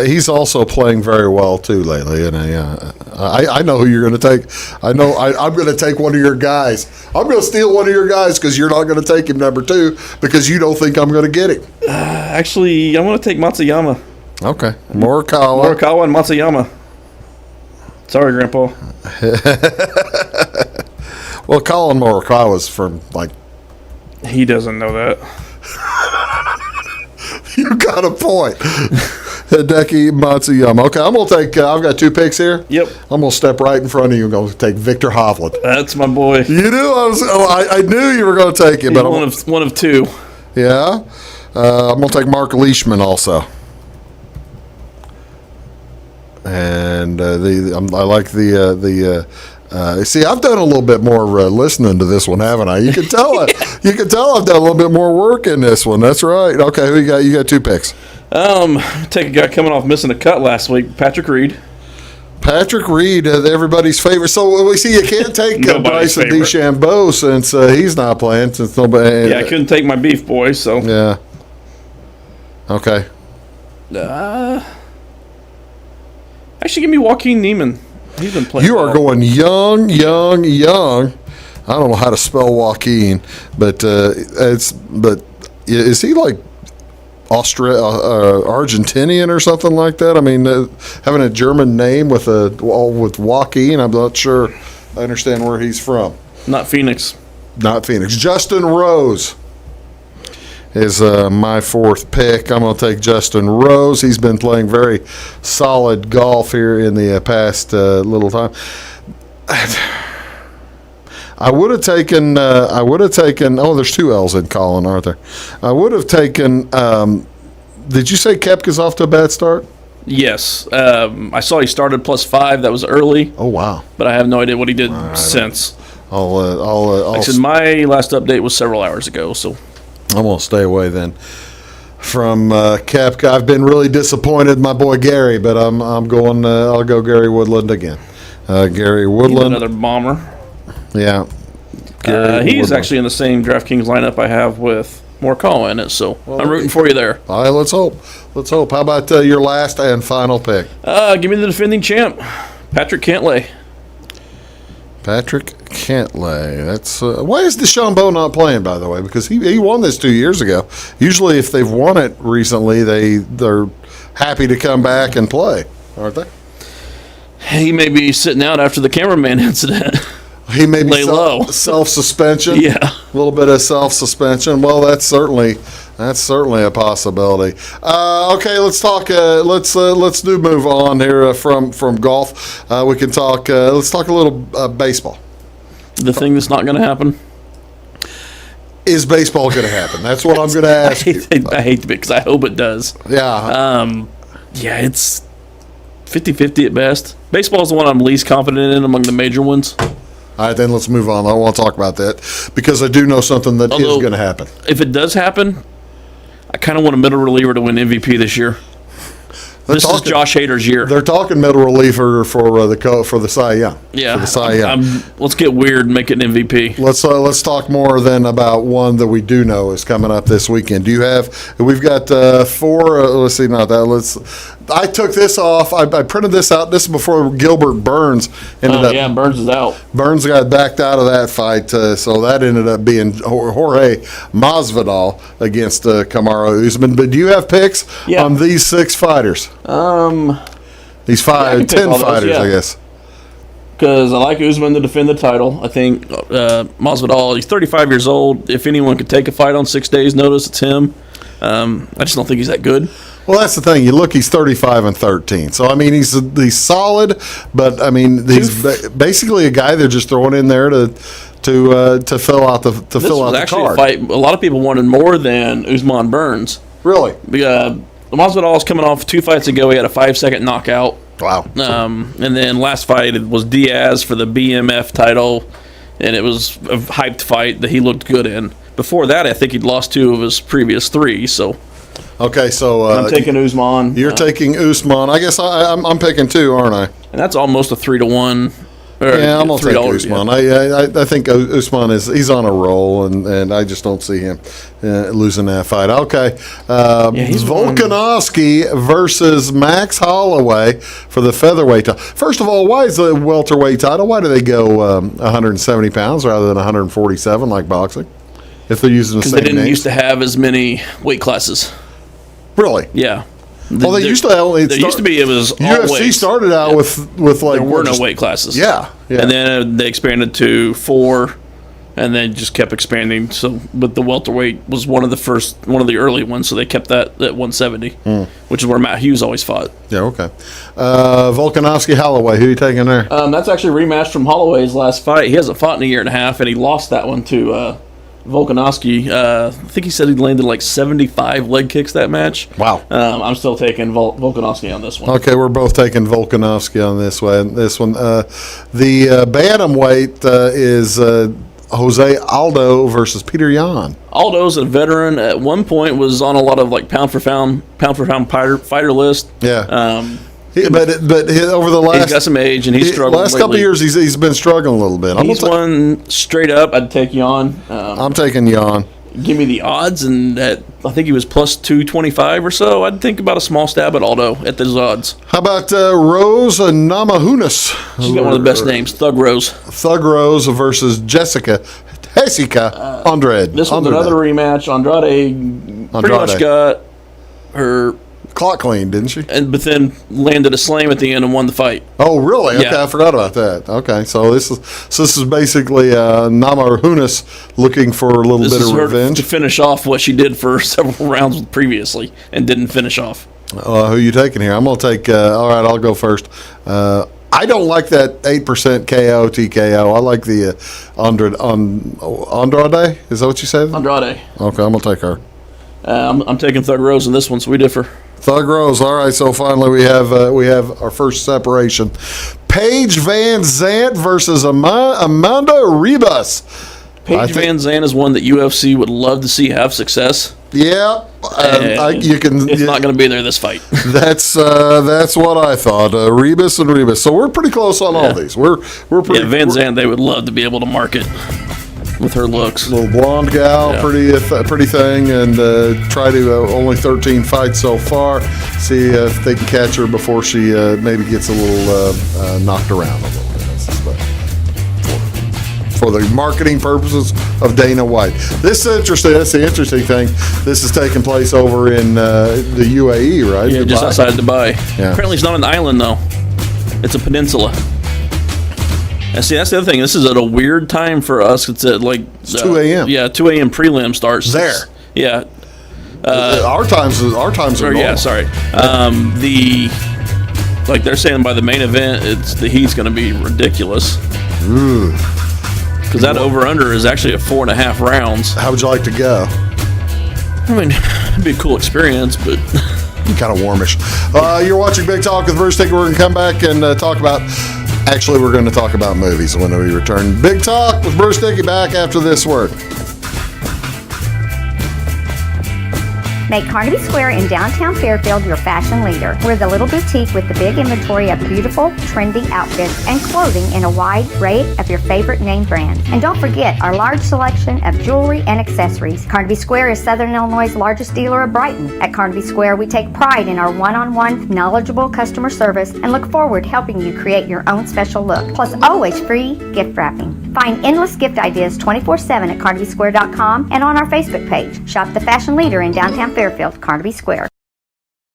he's also playing very well too lately, and I know who you're going to take. I'm going to take one of your guys. I'm going to steal one of your guys because you're not going to take him number 2 because you don't think I'm going to get him. Actually, I'm going to take Matsuyama. Okay, Morikawa and Matsuyama. Sorry, Grandpa. Well, Colin Morikawa's from like. He doesn't know that. You got a point. Hideki Matsuyama. Okay, I'm going to take, I've got 2 picks here. Yep. I'm going to step right in front of you and going to take Victor Hovland. That's my boy. You knew I knew you were going to take him. He's but one of 2. Yeah. I'm going to take Mark Leishman also. And I like the see, I've done a little bit more listening to this one, haven't I? You can tell you can tell I've done a little bit more work in this one. That's right. Okay, who you got? You got 2 picks. Take a guy coming off missing a cut last week, Patrick Reed. Patrick Reed, everybody's favorite. So we see you can't take Bryson DeChambeau since he's not playing. Since nobody. I couldn't take my beef boy. So yeah. Okay. Actually, give me Joaquin Neiman. He's been playing. You are going young. I don't know how to spell Joaquin, but is he like Argentinian or something like that? I mean, having a German name with Joaquin, I'm not sure. I understand where he's from. Not Phoenix. Justin Rose is my 4th pick. I'm going to take Justin Rose. He's been playing very solid golf here in the past little time. I would have taken. Oh, there's 2 L's in Colin, aren't there? I would have taken. Did you say Koepka's off to a bad start? Yes. I saw he started +5. That was early. Oh wow! But I have no idea what he did since. I said my last update was several hours ago, so. I'm going to stay away then from Koepka. I've been really disappointed in my boy Gary, but I'm going. I'll go Gary Woodland again. Gary Woodland, another bomber. Yeah. He's actually in the same DraftKings lineup I have with Morikawa in it, so I'm rooting for you there. All right, let's hope. How about your last and final pick? Give me the defending champ, Patrick Cantlay. Patrick Cantlay. That's why is DeChambeau not playing, by the way? Because he won this 2 years ago. Usually, if they've won it recently, they're happy to come back and play, aren't they? He may be sitting out after the cameraman incident. He may be low. Self-suspension. Yeah, a little bit of self-suspension. Well, that's certainly a possibility. Okay, let's talk. Let's move on here from golf. We can talk. Let's talk a little baseball. The thing that's not going to happen. Is baseball going to happen? That's what I'm going to ask you. I hate it because I hope it does. Yeah. It's 50-50 at best. Baseball is the one I'm least confident in among the major ones. All right, then let's move on. I want to talk about that because I do know something that is going to happen. If it does happen, I kind of want a middle reliever to win MVP this year. This is Josh Hader's year. They're talking middle reliever for the Cy Young. Yeah, for the Cy Young. Let's get weird and make it an MVP. Let's talk more then about one that we do know is coming up this weekend. Do you have? We've got 4. Let's see, not that. I took this off. I printed this out. This is before Gilbert Burns ended up. Yeah, Burns is out. Burns got backed out of that fight, so that ended up being Jorge Masvidal against Kamaru Usman. But do you have picks on these 6 fighters? These 10 fighters, I guess. Because I like Usman to defend the title. I think Masvidal, he's 35 years old. If anyone could take a fight on 6 days' notice, it's him. I just don't think he's that good. Well, that's the thing. You look, he's 35-13. So I mean, he's solid, but I mean, he's basically a guy they're just throwing in there to fill out the card. This was actually a fight a lot of people wanted more than Usman Burns. Really? Masvidal was coming off 2 fights ago. He had a 5-second knockout. Wow. And then last fight it was Diaz for the BMF title, and it was a hyped fight that he looked good in. Before that, I think he'd lost 2 of his previous 3. So. Okay, so I'm taking Usman. You're taking Usman. I guess I'm picking 2, aren't I? And that's almost a 3-1. Yeah, I'm gonna take $3. Usman. Yeah. I think Usman he's on a roll, and I just don't see him losing that fight. Okay, he's Volkanovski versus Max Holloway for the featherweight title. First of all, why is the welterweight title? Why do they go 170 pounds rather than 147 like boxing? If they're using the same Because they didn't names? used to have as many weight classes. Really? Yeah. Well, they used to only. There used to be, it was all UFC weights. started out with like There were no just- weight classes. Yeah, yeah. And then they expanded to 4, and then just kept expanding. So, but the welterweight was one of the early ones, so they kept that at 170, which is where Matt Hughes always fought. Yeah, okay. Volkanovski Holloway, who are you taking there? That's actually a rematch from Holloway's last fight. He hasn't fought in a year and a half, and he lost that one to Volkanovski. I think he said he landed like 75 leg kicks that match. Wow. I'm still taking Volkanovski on this one. Okay, we're both taking Volkanovski on this one. The bantamweight is Jose Aldo versus Peter Yan. Aldo's a veteran. At one point, was on a lot of like pound for pound fighter list. Yeah. But over the last, he's got some age and he's struggled. Last couple of years, he's been struggling a little bit. He's one straight up. I'd take Yan. I'm taking Yan. Give me the odds, and I think he was plus 225 or so. I'd think about a small stab at Aldo at those odds. How about Rose Namajunas? She's got one of the best names, Thug Rose. Thug Rose versus Jessica Andrade. This one's another rematch. Andrade pretty much got her clock clean, didn't she? But then landed a slam at the end and won the fight. Oh, really? Okay, Yeah. I forgot about that. Okay, so this is basically Namajunas looking for a little This bit is of her revenge. to finish off what she did for several rounds previously and didn't finish off. Who you taking here? I'm going to take. All right, I'll go first. I don't like that 8% KO TKO. I like the Andrade. Is that what you said? Andrade. Okay, I'm going to take her. I'm taking Thug Rose in this one, so we differ. Thug Rose. All right, so finally we have our first separation. Paige Van Zant versus Amanda Ribas. Paige Van Zandt is one that UFC would love to see have success. Yeah, It's not going to be there this fight. That's what I thought. Ribas and Ribas. So we're pretty close on all these. We're pretty. Yeah, Van Zandt they would love to be able to market with her looks. Little blonde gal, pretty thing, and try to only 13 fights so far. See if they can catch her before she maybe gets a little knocked around a little bit. I suspect. For the marketing purposes of Dana White. This is interesting. That's the interesting thing. This is taking place over in the UAE, right? Yeah, just outside Dubai. Yeah. Apparently, it's not an island though; it's a peninsula. And see, that's the other thing. This is at a weird time for us. It's at like 2 a.m. Yeah, 2 a.m. prelim starts there. Yeah. Our times are normal. Yeah, sorry. Like they're saying by the main event, the heat's going to be ridiculous. Because that over/under is actually at 4.5 rounds. How would you like to go? I mean, it'd be a cool experience, but kind of warmish. You're watching Big Talk with Bruce Dickey. We're going to come back and talk about. Actually, we're going to talk about movies when we return. Big Talk with Bruce Dickey back after this word. Make Carnaby Square in downtown Fairfield your fashion leader. We're the little boutique with the big inventory of beautiful, trendy outfits and clothing in a wide array of your favorite name brands. And don't forget our large selection of jewelry and accessories. Carnaby Square is Southern Illinois' largest dealer of Brighton. At Carnaby Square, we take pride in our one-on-one, knowledgeable customer service and look forward to helping you create your own special look. Plus, always free gift wrapping. Find endless gift ideas 24/7 at CarnabySquare.com and on our Facebook page. Shop the fashion leader in downtown Fairfield, Carnaby Square.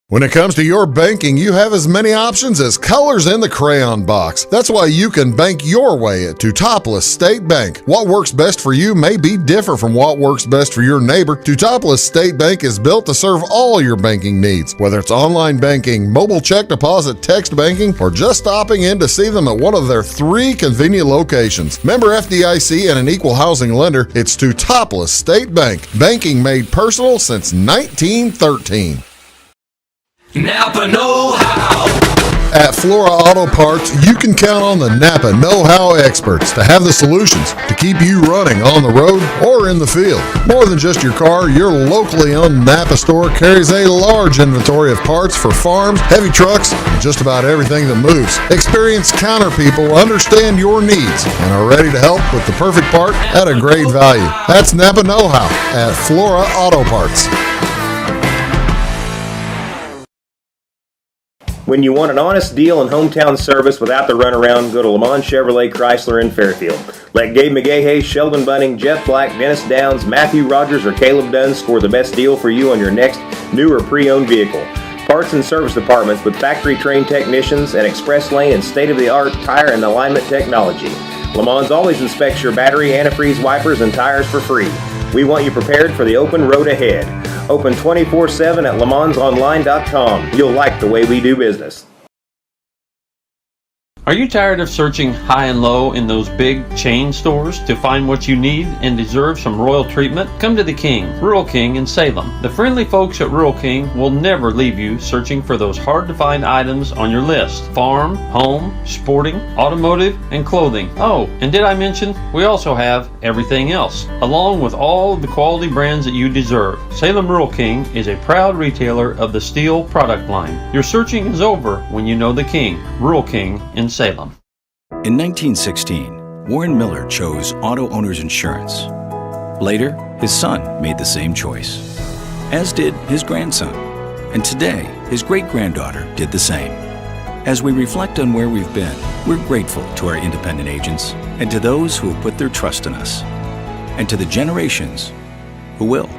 When it comes to your banking, you have as many options as colors in the crayon box. That's why you can bank your way at Teutopolis State Bank. What works best for you may be different from what works best for your neighbor. Teutopolis State Bank is built to serve all your banking needs, whether it's online banking, mobile check deposit, text banking, or just stopping in to see them at one of their 3 convenient locations. Member FDIC and an equal housing lender, it's Teutopolis State Bank. Banking made personal since 1913. Napa know-how. At Flora Auto Parts, you can count on the Napa know-how experts to have the solutions to keep you running on the road or in the field. More than just your car, your locally owned Napa store carries a large inventory of parts for farms, heavy trucks, and just about everything that moves. Experienced counter people understand your needs and are ready to help with the perfect part at a great value. That's Napa know-how at Flora Auto Parts. When you want an honest deal and hometown service without the runaround, go to Lamont Chevrolet Chrysler in Fairfield. Let Gabe McGahey, Sheldon Bunning, Jeff Black, Dennis Downs, Matthew Rogers, or Caleb Dunn score the best deal for you on your next new or pre-owned vehicle. Parts and service departments with factory-trained technicians and express lane and state-of-the-art tire and alignment technology. Lamont always inspects your battery, antifreeze, wipers, and tires for free. We want you prepared for the open road ahead. Open 24/7 at LeMansOnline.com. You'll like the way we do business. Are you tired of searching high and low in those big chain stores to find what you need and deserve some royal treatment? Come to the King, Rural King in Salem. The friendly folks at Rural King will never leave you searching for those hard to find items on your list. Farm, home, sporting, automotive, and clothing. Oh, and did I mention we also have everything else, along with all of the quality brands that you deserve. Salem Rural King is a proud retailer of the steel product line. Your searching is over when you know the King, Rural King in Salem. In 1916, Warren Miller chose Auto Owners Insurance. Later, his son made the same choice, as did his grandson. And today, his great-granddaughter did the same. As we reflect on where we've been, we're grateful to our independent agents and to those who have put their trust in us, and to the generations who will.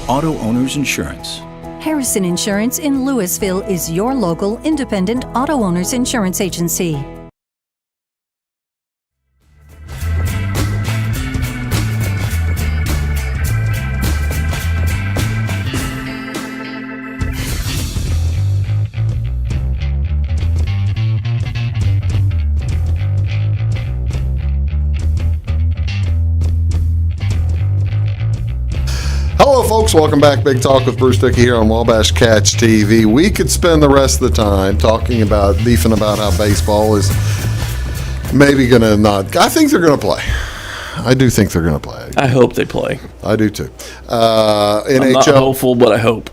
Auto Owners Insurance. Harrison Insurance in Louisville is your local independent auto owners insurance agency. Hello, folks. Welcome back. Big Talk with Bruce Dickey here on Wabash Catch TV. We could spend the rest of the time talking about, beefing about how baseball is maybe going to not. I think they're going to play. I do think they're going to play. I hope they play. I do too. NHL, I'm not hopeful, but I hope.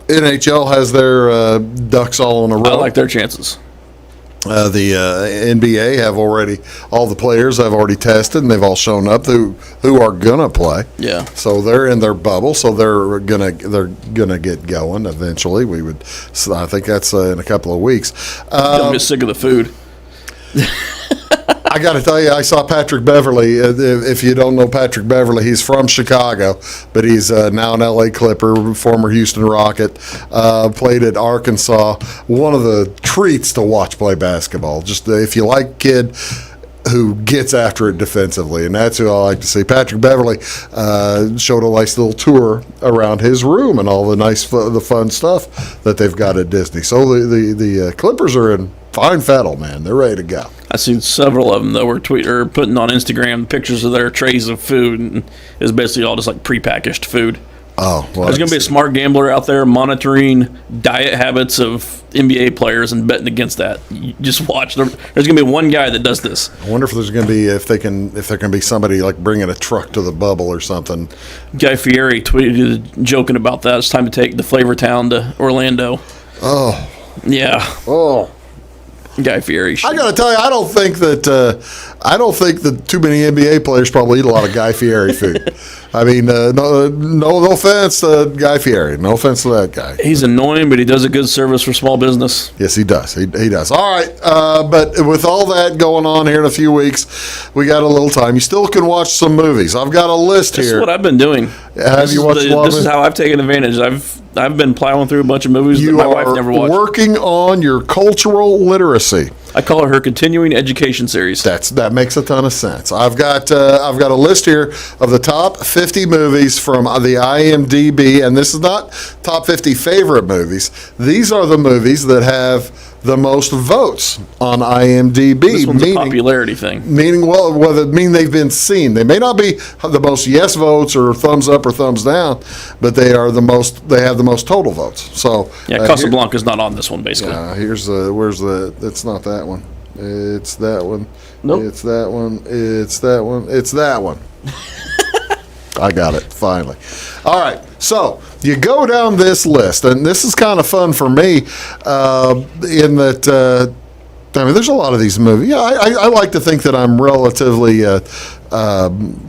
NHL has their ducks all in a row. I like their chances. The NBA have already, all the players have already tested, and they've all shown up who are gonna play. Yeah. So they're in their bubble, so they're gonna get going eventually. I think that's in a couple of weeks. I'm just sick of the food. I got to tell you, I saw Patrick Beverly. If you don't know Patrick Beverly, he's from Chicago, but he's now an LA Clipper, former Houston Rocket, played at Arkansas. One of the treats to watch play basketball. Just if you like a kid who gets after it defensively, and that's who I like to see. Patrick Beverly showed a nice little tour around his room and all the fun stuff that they've got at Disney. So the Clippers are in fine fettle, man. They're ready to go. I've seen several of them that were putting on Instagram pictures of their trays of food, and it's basically all just like prepackaged food. Oh, well, there's going to be a smart gambler out there monitoring diet habits of NBA players and betting against that. You just watch. There's going to be one guy that does this. I wonder if there's going to be if there can be somebody like bringing a truck to the bubble or something. Guy Fieri tweeted joking about that. It's time to take the Flavor Town to Orlando. Oh, yeah. Oh. Guy Fieri. I got to tell you, I don't think that too many NBA players probably eat a lot of Guy Fieri food. I mean, no offense to Guy Fieri. No offense to that guy. He's annoying, but he does a good service for small business. Yes, he does. He does. All right, but with all that going on here in a few weeks, we got a little time. You still can watch some movies. I've got a list here. This is what I've been doing. Have you watched a lot of This is how I've taken advantage. I've been plowing through a bunch of movies that my wife never watched. You are working on your cultural literacy. I call it her continuing education series. That makes a ton of sense. I've got a list here of the top 50 movies from the IMDb, and this is not top 50 favorite movies. These are the movies that have the most votes on IMDb. This one's a popularity thing. Meaning, they've been seen. They may not be the most yes votes or thumbs up or thumbs down, but they are the most. They have the most total votes. So yeah, Casablanca's not on this one, basically. It's not that one. It's that one. Nope. It's that one. It's that one. It's that one. I got it, finally. All right, so you go down this list, and this is kind of fun for me in that, there's a lot of these movies. Yeah, I like to think that I'm relatively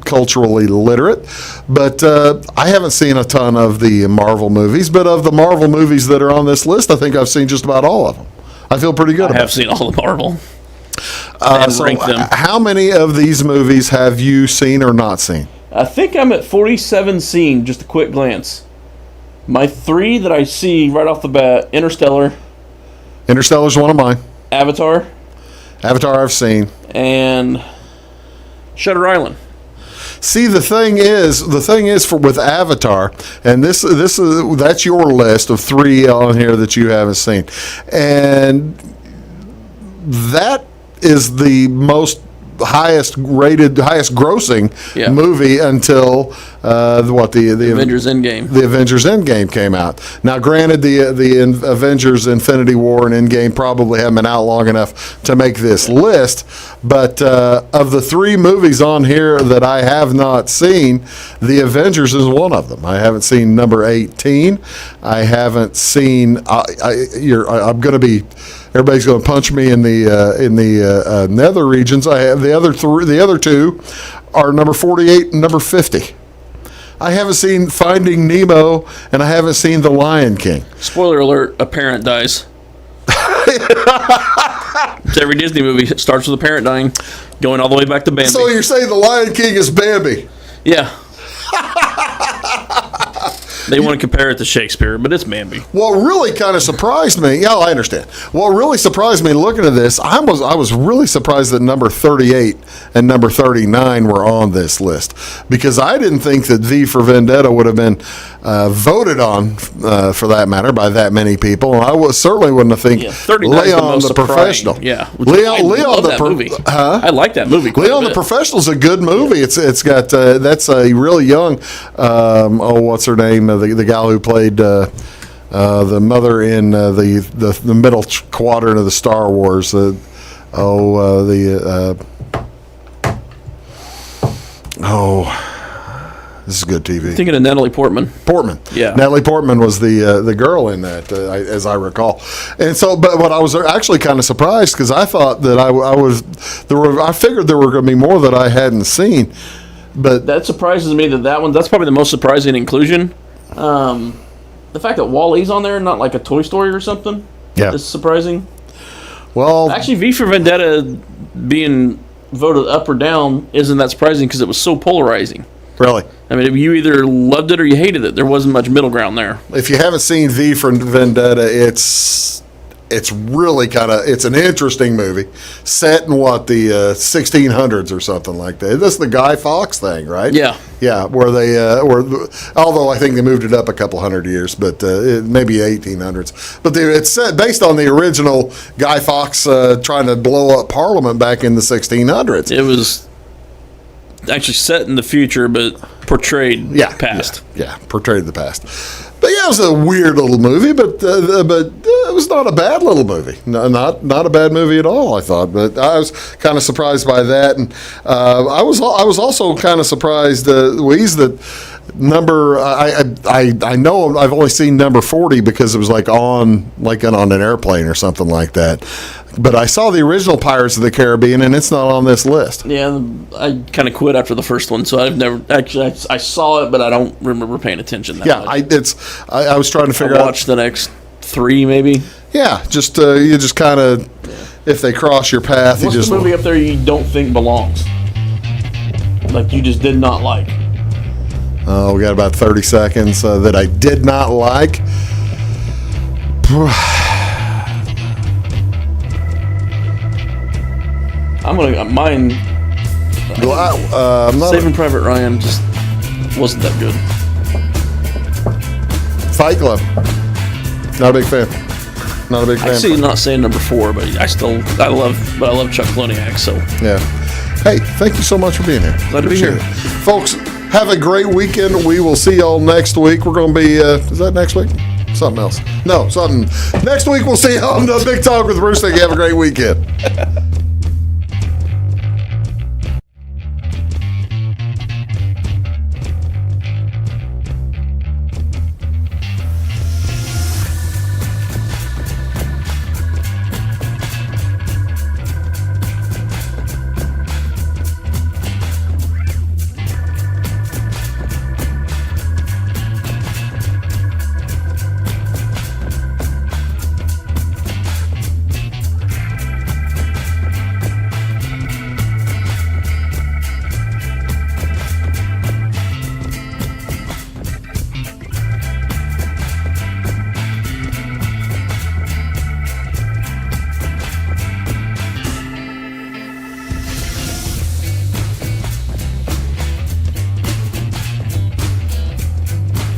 culturally literate, but I haven't seen a ton of the Marvel movies, but of the Marvel movies that are on this list, I think I've seen just about all of them. I feel pretty good about it. I have seen all the Marvel. And ranked them. How many of these movies have you seen or not seen? I think I'm at 47 seen, just a quick glance. My 3 that I see right off the bat, Interstellar. Interstellar's one of mine. Avatar. Avatar I've seen. And Shutter Island. See, the thing is with Avatar, and that's your list of 3 on here that you haven't seen. And that is the highest grossing movie until the Avengers Endgame. The Avengers Endgame came out. Now, granted, the Avengers Infinity War and Endgame probably haven't been out long enough to make this list, but of the 3 movies on here that I have not seen, the Avengers is one of them. I haven't seen number 18. I haven't seen. I'm going to be. Everybody's going to punch me in the nether regions. I have the other 2 are number 48 and number 50. I haven't seen Finding Nemo, and I haven't seen The Lion King. Spoiler alert: a parent dies. Every Disney movie starts with a parent dying, going all the way back to Bambi. So you're saying The Lion King is Bambi? Yeah. They want to compare it to Shakespeare, but it's Bambi. What really kind of surprised me, I understand. What really surprised me looking at this, I was really surprised that number 38 and number 39 were on this list, because I didn't think that V for Vendetta would have been voted on, for that matter, by that many people. And I certainly wouldn't have think Leon the Professional. Yeah, Leon the movie. I like that movie. Leon the Professional is a good movie. It's got that's a really young. What's her name? The gal who played the mother in the middle quadrant of the Star Wars. This is good TV. Thinking of Natalie Portman. Yeah. Natalie Portman was the girl in that, as I recall. And so, but what I was actually kind of surprised, because I thought that I figured there were going to be more that I hadn't seen. But that surprises me that's probably the most surprising inclusion. The fact that Wall-E's on there, not like a Toy Story or something, is surprising. Well, actually, V for Vendetta being voted up or down isn't that surprising, because it was so polarizing. Really? I mean, you either loved it or you hated it. There wasn't much middle ground there. If you haven't seen V for Vendetta, it's really it's an interesting movie, set in the 1600s or something like that. This is the Guy Fawkes thing, right? Yeah. Yeah, where they although I think they moved it up a couple hundred years, but maybe 1800s. But it's set based on the original Guy Fawkes trying to blow up Parliament back in the 1600s. It was actually set in the future, but portrayed past. Yeah, portrayed the past. But yeah, it was a weird little movie, but it was not a bad little movie. No, not a bad movie at all, I thought. But I was kind of surprised by that, and I was also kind of surprised, Louise, that number I know I've only seen number 40 because it was on an airplane or something like that. But I saw the original Pirates of the Caribbean, and it's not on this list. Yeah, I kind of quit after the first one, so I've never actually. I saw it, but I don't remember paying attention. I was trying to figure out. Watch the next 3, maybe. Yeah, just you just kind of if they cross your path, What's the movie up there you don't think belongs? Like you just did not like. We got about 30 seconds that I did not like. Mine. I'm not Saving Private Ryan just wasn't that good. Fight Club. Not a big fan. Not a big fan. I see you not saying number 4, but I love Chuck Kloniak. So yeah. Hey, thank you so much for being here. Glad to be here, folks. Have a great weekend. We will see y'all next week. We're going to be. Is that next week? Something else. No, something. Next week we'll see y'all on the Big Talk with Bruce. Thank you. Have a great weekend.